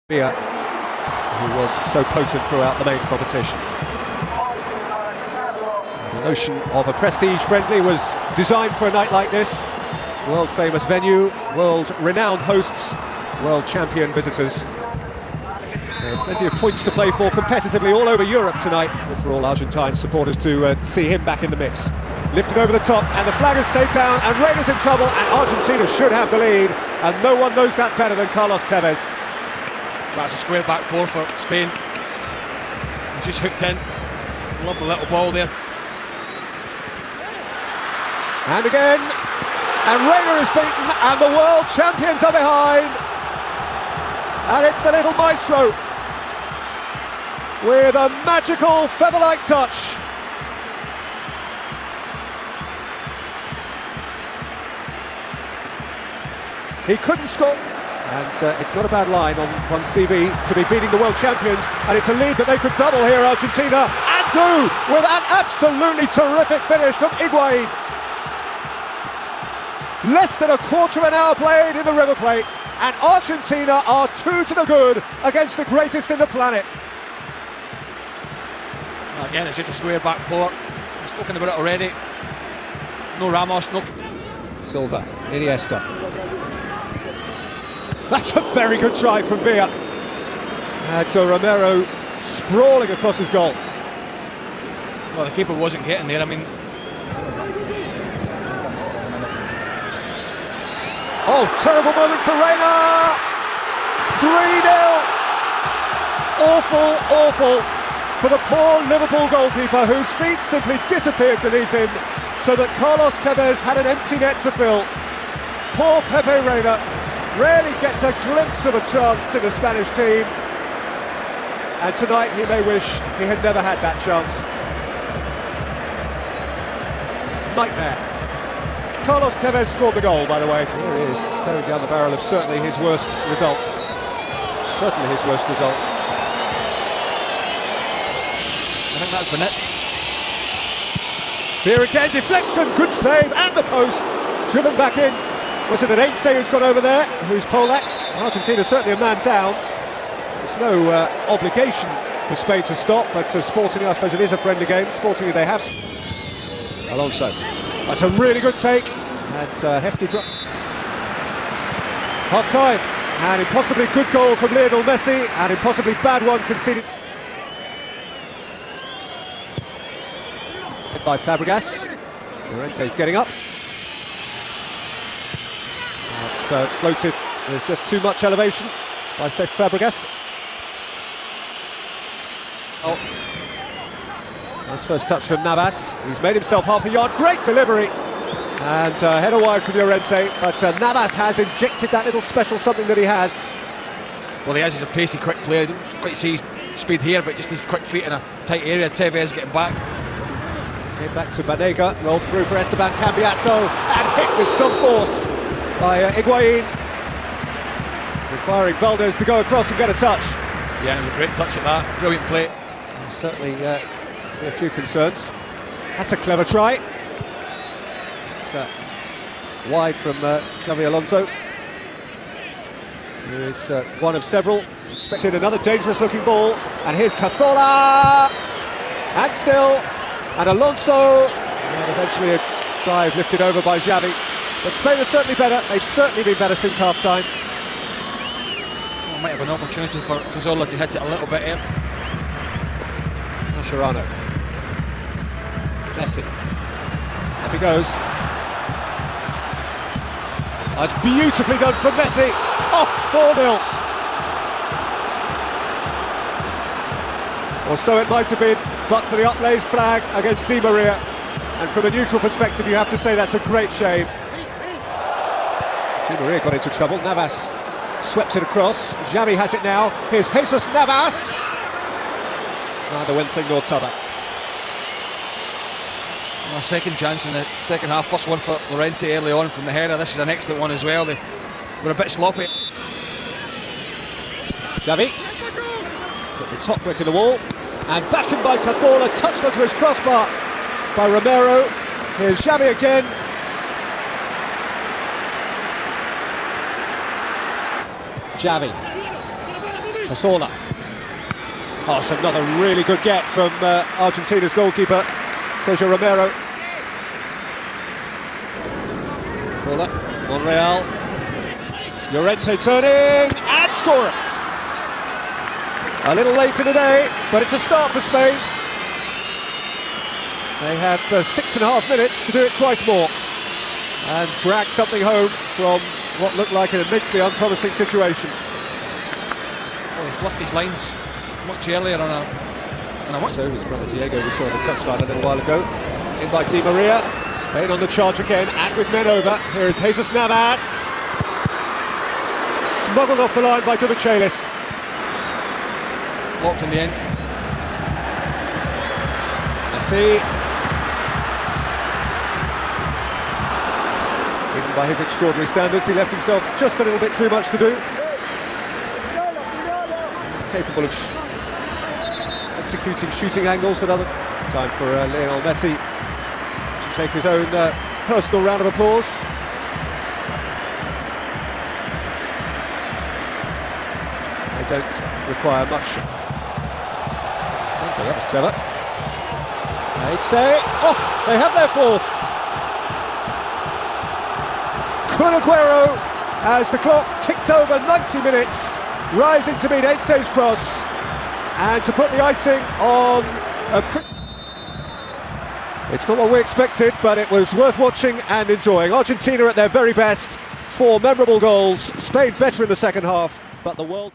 Villa, who was so potent throughout the main competition. The notion of a prestige friendly was designed for a night like this. World famous venue, world renowned hosts, world champion visitors. There are plenty of points to play for competitively all over Europe tonight. Good for all Argentine supporters to see him back in the mix. Lifted over the top, and the flag has stayed down, and Reina's in trouble, and Argentina should have the lead, and no one knows that better than Carlos Tevez. That's a square back four for Spain. He's just hooked in. Love the little ball there. And again, and Reina is beaten, and the world champions are behind. And it's the little maestro with a magical feather-like touch. He couldn't score, and it's not a bad line on one CV to be beating the world champions, and it's a lead that they could double here, Argentina, and do, with an absolutely terrific finish from Higuain. Less than a quarter of an hour played in the River Plate, and Argentina are 2 to the good against the greatest in the planet. Again, it's just a square back four. We've spoken about it already. No Ramos, no... Silva, Iniesta. That's a very good try from Villa. To Romero sprawling across his goal. Well, the keeper wasn't getting there, I mean... Oh, terrible moment for Reina! 3-0! Awful for the poor Liverpool goalkeeper, whose feet simply disappeared beneath him, so that Carlos Tevez had an empty net to fill. Poor Pepe Reina rarely gets a glimpse of a chance in the Spanish team, and tonight he may wish he had never had that chance. Nightmare. Carlos Tevez scored the goal, by the way. Here he is, staring down the barrel of certainly his worst result. Certainly his worst result. I think that's been it. Here again, deflection, good save, and the post. Driven back in. Was it an Ainse who's gone over there, who's poleaxed? Argentina certainly a man down. There's no obligation for Spain to stop, but sportingly, I suppose it is a friendly game. Sportingly, they have. Alonso. That's a really good take, and hefty drop. Half time, and impossibly good goal from Lionel Messi, and impossibly bad one conceded by Fabregas. Llorente's getting up. It's floated with just too much elevation by Cesc Fabregas. Oh, nice first touch from Navas. He's made himself half a yard. Great delivery, and header wide from Llorente. But Navas has injected that little special something that he has. Well, he has. He's a pacey, quick player. You don't quite see his speed here, but just his quick feet in a tight area. Tevez getting back. Back to Banega, rolled through for Esteban Cambiasso, and hit with some force by Higuain, requiring Valdez to go across and get a touch. Yeah, it was a great touch at that. Brilliant play. Certainly a few concerns. That's a clever try. It's wide from Xavi Alonso, who is one of several. Expected another dangerous looking ball, and here's Cazorla, and still, and Alonso, and eventually a drive lifted over by Xavi. But Spain are certainly better. They've certainly been better since half time. Well, might have an opportunity for Cazorla to hit it a little bit here. Mascherano. Messi. Off he goes. Oh, it's beautifully done from Messi. Oh, 4-0. Or so it might have been, but for the upraised flag against Di Maria. And from a neutral perspective, you have to say that's a great shame. Di Maria got into trouble. Navas swept it across. Xavi has it now. Here's Jesus Navas. Neither one thing nor t'other. Well, second chance in the second half. First one for Llorente early on from the header. This is an excellent one as well. They were a bit sloppy. Xavi got the top brick in the wall, and back in by Cazorla, touched onto his crossbar by Romero. Here's Xavi again. Xavi Pasola. Oh, it's another really good get from Argentina's goalkeeper, Sergio Romero. Pasola, Monreal. Llorente turning and scoring. A little late in the day, but it's a start for Spain. They have 6.5 minutes to do it twice more and drag something home from what looked like an immensely unpromising situation. Well, he fluffed his lines much earlier on a watch. So his brother Diego, we saw on the touchline a little while ago. In by Di Maria. Spain on the charge again, and with men over. Here is Jesus Navas. Smuggled off the line by Dumichelis. Locked in the end. Messi. Even by his extraordinary standards, he left himself just a little bit too much to do. He's capable of executing shooting angles at other. Time for Lionel Messi to take his own personal round of applause. They don't require much. So that was clever. They'd say, oh, they have their fourth. Kun Aguero, as the clock ticked over 90 minutes, rising to meet Ense's cross and to put the icing on a... It's not what we expected, but it was worth watching and enjoying. Argentina at their very best, 4 memorable goals. Spain better in the second half, but the world...